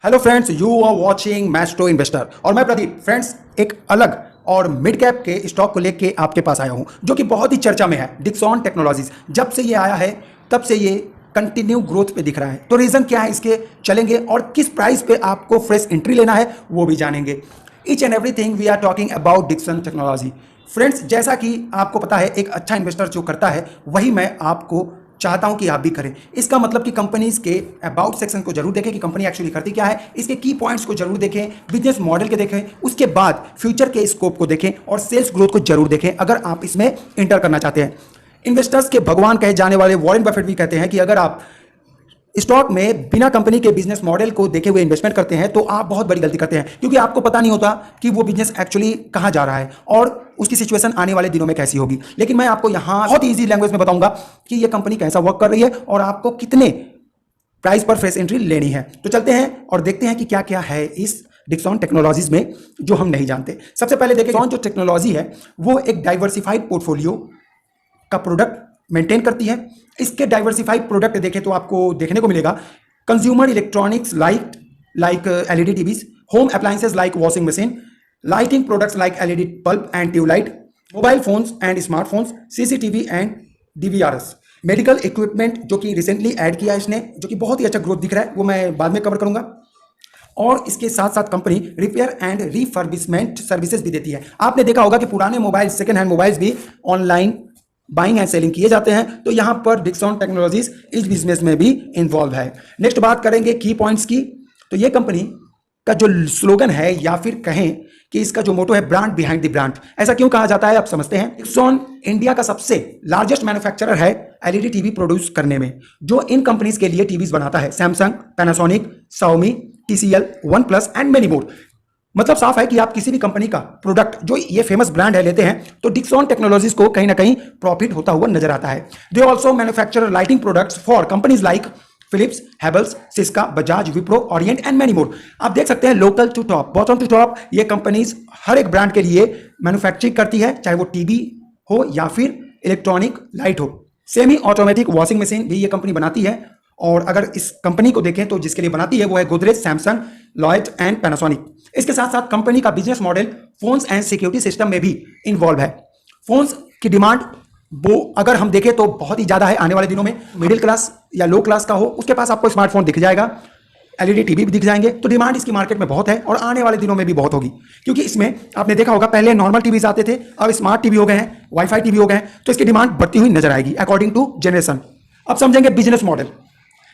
Hello friends, you are watching maestro investor और मैं Pradeep. Friends, एक अलग और मिड कैप के स्टॉक को लेके आपके पास आया हूं जो कि बहुत ही चर्चा में है। डिक्सॉन टेक्नोलॉजीज जब से ये आया है तब से ये कंटिन्यू ग्रोथ पे दिख रहा है। तो रीजन क्या है इसके, चलेंगे और किस प्राइस पे आपको फ्रेश एंट्री लेना है वो भी जानेंगे। Each and everything we are talking about Dixon technology. Friends, जैसा कि आपको पता है एक अच्छा इन्वेस्टर जो करता है वही मैं आपको चाहता हूं कि आप भी करें। इसका मतलब कि कंपनीज के अबाउट सेक्शन को जरूर देखें कि कंपनी एक्चुअली करती क्या है, इसके की पॉइंट्स को जरूर देखें, बिजनेस मॉडल के देखें, उसके बाद फ्यूचर के स्कोप को देखें और सेल्स ग्रोथ को जरूर देखें अगर आप इसमें इंटर करना चाहते हैं। इन्वेस्टर्स के भगवान कहे जाने वाले वॉरेन बफेट भी कहते हैं कि अगर आप स्टॉक में बिना कंपनी के बिजनेस मॉडल को देखे हुए इन्वेस्टमेंट करते हैं तो आप बहुत बड़ी गलती करते हैं, क्योंकि आपको पता नहीं होता कि वो बिजनेस एक्चुअली कहां जा रहा है और उसकी सिचुएशन आने वाले दिनों में कैसी होगी। लेकिन मैं आपको यहां बहुत ईजी लैंग्वेज में बताऊंगा कि ये कंपनी कैसा वर्क कर रही है और आपको कितने प्राइस पर फ्रेश एंट्री लेनी है। तो चलते हैं और देखते हैं कि क्या क्या है इस डिक्सॉन टेक्नोलॉजीज में जो हम नहीं जानते। सबसे पहले देखें, डिक्सॉन जो टेक्नोलॉजी है वो एक डाइवर्सिफाइड पोर्टफोलियो का प्रोडक्ट मेंटेन करती है। इसके डाइवर्सिफाइड प्रोडक्ट देखें तो आपको देखने को मिलेगा consumer electronics like LED TVs, home appliances like washing machine, lighting products like LED bulb and tubelight, mobile phones and smartphones, CCTV and DVRs, medical equipment जो कि रिसेंटली ऐड किया है इसने, जो कि बहुत ही अच्छा ग्रोथ दिख रहा है, वो मैं बाद में कवर करूंगा। और इसके साथ साथ company repair and refurbishment services भी देती है। आपने देखा होगा कि पुराने मोबाइल, सेकेंड हैंड मोबाइल्स भी ऑनलाइन बाइंग एंड सेलिंग किए जाते हैं, तो यहां पर डिक्सॉन टेक्नोलॉजीज इस बिजनेस में भी इन्वॉल्व है। नेक्स्ट बात करेंगे की पॉइंट्स की। तो ये कंपनी का जो स्लोगन है या फिर कहें कि इसका जो मोटो है, ब्रांड बिहाइंड द ब्रांड। ऐसा क्यों कहा जाता है आप समझते हैं। डिक्सॉन इंडिया का सबसे लार्जेस्ट मैन्युफैक्चरर है एलईडी टीवी प्रोड्यूस करने में, जो इन कंपनीज के लिए टीवीज बनाता है। Samsung, Panasonic, Xiaomi, TCL, one plus and many मोर। मतलब साफ है कि आप किसी भी कंपनी का प्रोडक्ट जो ये फेमस ब्रांड है लेते हैं तो डिक्सॉन टेक्नोलॉजीज को कहीं ना कहीं प्रॉफिट होता हुआ नजर आता है। They also manufacture lighting products for companies like Philips, Havells, Syska, Bajaj, Wipro, Orient and many more. आप देख सकते हैं local to top, bottom to top, ये कंपनीज हर एक ब्रांड के लिए मैन्युफैक्चरिंग करती है, चाहे वो टीवी हो या फिर इलेक्ट्रॉनिक लाइट हो। सेमी ऑटोमेटिक वॉशिंग मशीन भी ये कंपनी बनाती है। और अगर इस कंपनी को देखें तो जिसके लिए बनाती है वो है Godrej, Samsung, Lloyd and Panasonic. इसके साथ साथ कंपनी का business model phones and security system में भी इन्वॉल्व है। फोन्स की डिमांड वो अगर हम देखें तो बहुत ही ज्यादा है आने वाले दिनों में। मिडिल क्लास या लो क्लास का हो उसके पास आपको स्मार्टफोन दिख जाएगा, एलईडी टीवी भी दिख जाएंगे। तो डिमांड इसकी मार्केट में बहुत है और आने वाले दिनों में भी बहुत होगी, क्योंकि इसमें आपने देखा होगा पहले नॉर्मल टीवीज आते थे, अब स्मार्ट टीवी हो गए हैं, वाईफाई टीवी हो गए हैं, तो इसकी डिमांड बढ़ती हुई नजर आएगी अकॉर्डिंग टू जनरेशन। अब समझेंगे बिजनेस मॉडल।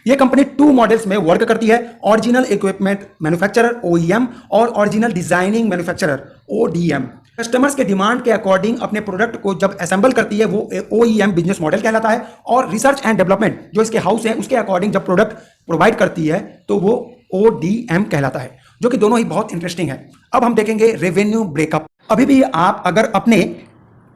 ये कंपनी 2 मॉडल्स में वर्क करती है, ओरिजिनल इक्विपमेंट मैन्युफैक्चरर ओईएम और original designing manufacturer ODM. Customers के डिमांड के अकॉर्डिंग अपने प्रोडक्ट को जब असेंबल करती है वो ओईएम बिजनेस मॉडल कहलाता है, और रिसर्च एंड डेवलपमेंट जो इसके हाउस है उसके अकॉर्डिंग जब प्रोडक्ट प्रोवाइड करती है तो वो ओडीएम कहलाता है, जो कि दोनों ही बहुत इंटरेस्टिंग है। अब हम देखेंगे रेवेन्यू ब्रेकअप। अभी भी आप अगर अपने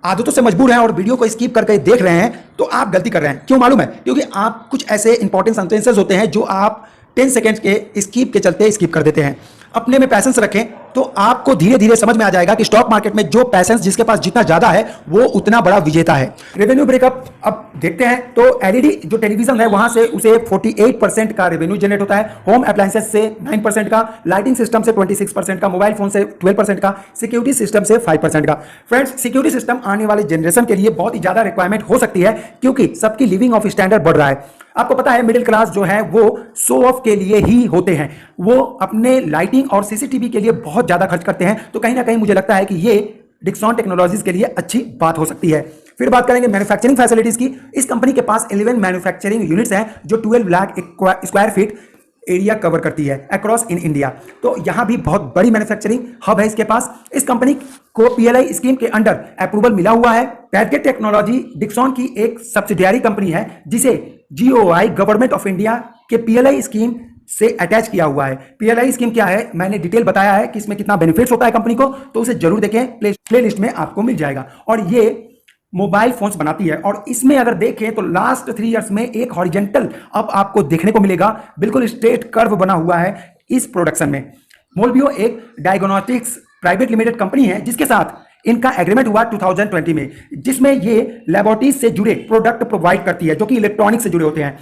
आदतों से मजबूर हैं और वीडियो को स्किप करके देख रहे हैं तो आप गलती कर रहे हैं। क्यों मालूम है? क्योंकि आप कुछ ऐसे इंपॉर्टेंट सेंटेंसेस होते हैं जो आप 10 सेकंड्स के स्किप के चलते स्किप कर देते हैं। अपने में पैसेंस रखें तो आपको धीरे धीरे समझ में आ जाएगा कि स्टॉक मार्केट में जो पैसेंस जिसके पास जितना ज्यादा है वो उतना बड़ा विजेता है। रेवेन्यू ब्रेकअप अब देखते हैं। तो एलईडी जो टेलीविजन है वहां से उसे 48% का रेवेन्यू जनरेट होता है, होम अप्लायंसेस से 9% का, लाइटिंग सिस्टम से 26% का, मोबाइल फोन से 12% का, सिक्योरिटी सिस्टम से 5% का। फ्रेंड्स, सिक्योरिटी सिस्टम आने वाले जनरेशन के लिए बहुत ही ज्यादा रिक्वायरमेंट हो सकती है, क्योंकि सबकी लिविंग ऑफ स्टैंडर्ड बढ़ रहा है। आपको पता है मिडिल क्लास जो है वो शो ऑफ के लिए ही होते हैं, वो अपने लाइटिंग और सीसीटीवी के लिए बहुत ज्यादा खर्च करते हैं। तो कहीं ना कहीं मुझे लगता है कि ये डिक्सॉन टेक्नोलॉजीज के लिए अच्छी बात हो सकती है। फिर बात करेंगे मैन्युफैक्चरिंग फैसिलिटीज की। इस कंपनी के पास 11 मैन्युफैक्चरिंग यूनिट्स हैं जो 12 lakh square feet area cover करती है अक्रॉस इन इंडिया। तो यहां भी बहुत बड़ी मैन्युफैक्चरिंग हब है इसके पास। इस कंपनी को पीएलआई स्कीम के अंडर अप्रूवल मिला हुआ है। पैडगेट टेक्नोलॉजी डिक्सॉन की एक सब्सिडियरी कंपनी है जिसे जीओआई गवर्नमेंट ऑफ इंडिया के पीएलआई स्कीम से अटैच किया हुआ है। पीएलआई स्कीम क्या है मैंने डिटेल बताया है कि इसमें कितना बेनिफिट्स होता है कंपनी को, तो उसे जरूर देखें, प्ले लिस्ट में आपको मिल जाएगा। और ये मोबाइल फोन्स बनाती है और इसमें अगर देखें तो लास्ट 3 इयर्स में एक हॉरिजेंटल अब आपको देखने को मिलेगा, बिल्कुल स्ट्रेट कर्व बना हुआ है इस प्रोडक्शन में। मोलबियो एक डायग्नोस्टिक्स प्राइवेट लिमिटेड कंपनी है जिसके साथ इनका एग्रीमेंट हुआ 2020 में, जिसमें ये लैबोरेटरीज से जुड़े प्रोडक्ट प्रोवाइड करती है जो कि इलेक्ट्रॉनिक से जुड़े होते हैं।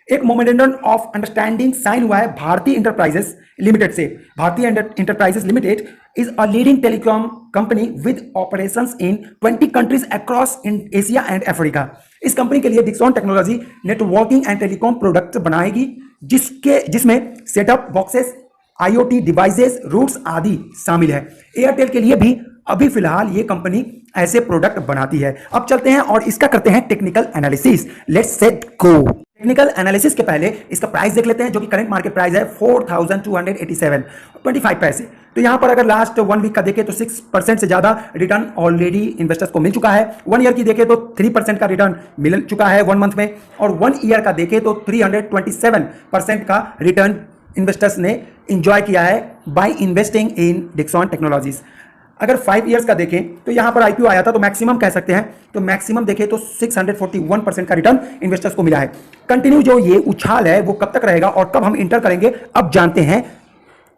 एक मोमेंडम ऑफ अंडरस्टैंडिंग साइन हुआ है भारतीय इंटरप्राइजेस लिमिटेड से। Bhartiya enterprises limited is a leading telecom company with operations in 20 countries across in Asia and Africa. इस कंपनी के लिए Dixon technology networking and telecom product बनाएगी, जिसमें setup boxes, IOT devices, routers आदि शामिल है। एयरटेल के लिए भी अभी फिलहाल ये कंपनी ऐसे प्रोडक्ट बनाती है। अब चलते हैं और इसका करते हैं technical analysis. Let's set go. Technical analysis के पहले इसका प्राइस देख लेते हैं, जो कि करंट मार्केट प्राइस है 4287.25 पैसे। तो यहां पर अगर लास्ट 1 वीक का देखें तो 6% से ज्यादा रिटर्न ऑलरेडी इन्वेस्टर्स को मिल चुका है। 1 ईयर की देखें तो 3% का रिटर्न मिल चुका है 1 मंथ में, और 1 ईयर का देखें तो 327% का रिटर्न इन्वेस्टर्स ने इंजॉय किया है by investing in Dixon technologies. अगर 5 ईयर्स का देखें तो यहां पर आईपीओ आया था, तो मैक्सिमम कह सकते हैं, तो मैक्सिमम देखें तो 641% का रिटर्न इन्वेस्टर्स को मिला है। कंटिन्यू जो ये उछाल है वो कब तक रहेगा और कब हम इंटर करेंगे, अब जानते हैं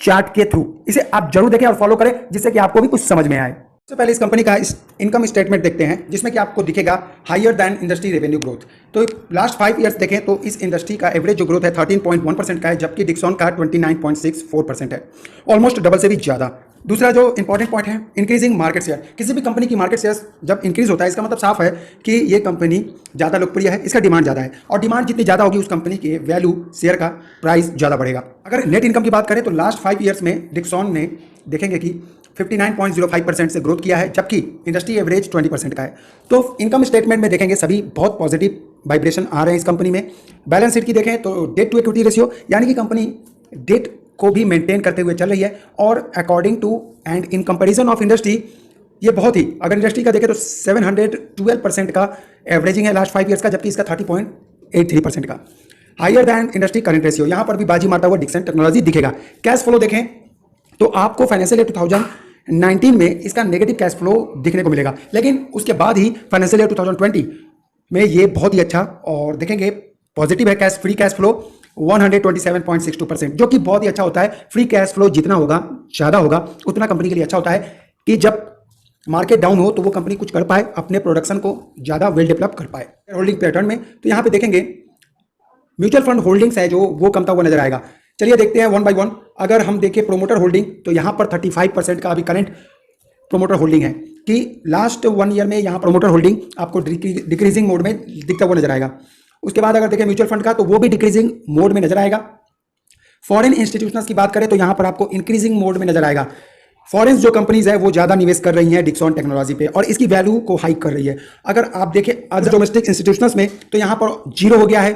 चार्ट के थ्रू। इसे आप जरूर देखें और फॉलो करें, जिससे कि आपको भी कुछ समझ में आए। सबसे पहले इस कंपनी का इनकम स्टेटमेंट देखते हैं, जिसमें कि आपको दिखेगा higher than industry revenue growth. तो लास्ट 5 ईयर्स देखें तो इस इंडस्ट्री का एवरेज जो ग्रोथ है 13.1% का है, जबकि डिक्सॉन का 29.64% है, ऑलमोस्ट डबल से भी ज़्यादा। दूसरा जो इंपॉर्टेंट पॉइंट है, इंक्रीजिंग मार्केट शेयर। किसी भी कंपनी की मार्केट शेयर जब इंक्रीज होता है, इसका मतलब साफ है कि ये कंपनी ज़्यादा लोकप्रिय है, इसका डिमांड ज़्यादा है, और डिमांड जितनी ज़्यादा होगी उस कंपनी के वैल्यू शेयर का प्राइस ज़्यादा बढ़ेगा। अगर नेट इनकम की बात करें तो लास्ट 5 ईयर्स में डिक्सॉन ने देखेंगे कि 59.05% से ग्रोथ किया है, जबकि इंडस्ट्री एवरेज 20% का है। तो इनकम स्टेटमेंट में देखेंगे सभी बहुत पॉजिटिव वाइब्रेशन आ रहे हैं इस कंपनी में। बैलेंस शीट की देखें तो डेट टू इक्विटी रेशियो, यानी कि कंपनी डेट को भी मेंटेन करते हुए चल रही है, और according to and in comparison of industry ये बहुत ही, अगर इंडस्ट्री का देखें तो 712% का एवरेजिंग है लास्ट 5 ईयर्स का, जबकि इसका 30.83% का। Higher than industry current ratio, यहां पर भी बाजी मारता हुआ डिक्सन टेक्नोलॉजी दिखेगा। कैश फ्लो देखें तो आपको फाइनेंशियल ईयर 2019 में इसका नेगेटिव कैश फ्लो दिखने को मिलेगा, लेकिन उसके बाद ही फाइनेंशियल ईयर 2020 में ये बहुत ही अच्छा और देखेंगे पॉजिटिव है। फ्री कैश फ्लो 127.62%, जो कि बहुत ही अच्छा होता है। फ्री कैश फ्लो जितना होगा ज़्यादा होगा उतना कंपनी के लिए अच्छा होता है, कि जब मार्केट डाउन हो तो वो कंपनी कुछ कर पाए, अपने प्रोडक्शन को ज़्यादा वेल डेवलप कर पाए। होल्डिंग पैटर्न में तो यहाँ पे देखेंगे म्यूचुअल फंड होल्डिंग्स है जो वो कमता हुआ नजर आएगा। चलिए देखते हैं 1 बाय 1। अगर हम देखें प्रोमोटर होल्डिंग तो यहाँ पर 35% का अभी करंट प्रोमोटर होल्डिंग है, कि लास्ट 1 ईयर में यहाँ प्रोमोटर होल्डिंग आपको डिक्रीजिंग मोड में दिखता हुआ नजर आएगा। उसके बाद अगर देखें म्यूचुअल फंड का तो वो भी डिक्रीजिंग मोड में नजर आएगा। फॉरेन इंस्टीट्यूशंस की बात करें तो यहाँ पर आपको इंक्रीजिंग मोड में नजर आएगा। फॉरेन जो कंपनीज है वो ज़्यादा निवेश कर रही हैं डिक्सॉन टेक्नोलॉजी पे, और इसकी वैल्यू को हाइक कर रही है। अगर आप देखें अदर डोमेस्टिक इंस्टीट्यूशंस में तो यहाँ पर 0 हो गया है,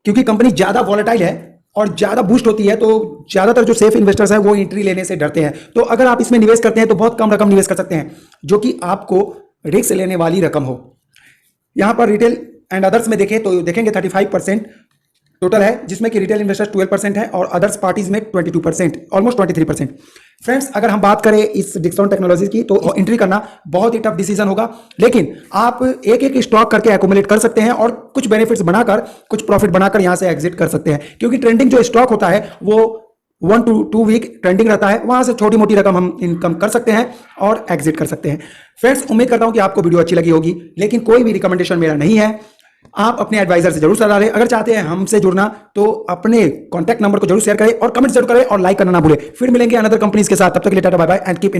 क्योंकि कंपनी ज़्यादा वॉलेटाइल है और ज़्यादा बूस्ट होती है, तो ज़्यादातर जो सेफ इन्वेस्टर्स हैं वो एंट्री लेने से डरते हैं। तो अगर आप इसमें निवेश करते हैं तो बहुत कम रकम निवेश कर सकते हैं, जो कि आपको रिस्क लेने वाली रकम हो। यहाँ पर रिटेल एंड अदर्स में देखें तो देखेंगे 35% टोटल है, जिसमें कि रिटेल इन्वेस्टर्स 12% है और अदर्स पार्टीज में 22%, ऑलमोस्ट 23%। फ्रेंड्स, अगर हम बात करें इस डिक्सॉन टेक्नोलॉजी की तो एंट्री करना बहुत ही टफ डिसीजन होगा, लेकिन आप एक एक स्टॉक करके एक्यूमुलेट कर सकते हैं और कुछ बेनिफिट्स बनाकर, कुछ प्रॉफिट बनाकर यहां से एग्जिट कर सकते हैं, क्योंकि ट्रेंडिंग जो स्टॉक होता है वो 1 to 2 वीक ट्रेंडिंग रहता है, वहां से छोटी मोटी रकम हम इनकम कर सकते हैं और एग्जिट कर सकते हैं। फ्रेंड्स, उम्मीद करता हूं कि आपको वीडियो अच्छी लगी होगी, लेकिन कोई भी रिकमेंडेशन मेरा नहीं है। आप अपने एडवाइजर से जरूर सलाह लें। अगर चाहते हैं हमसे जुड़ना तो अपने कॉन्टैक्ट नंबर को जरूर शेयर करें और कमेंट जरूर करें और लाइक करना ना भूलें। फिर मिलेंगे अनदर कंपनीज के साथ, तब तक के लिए tata bye bye and keep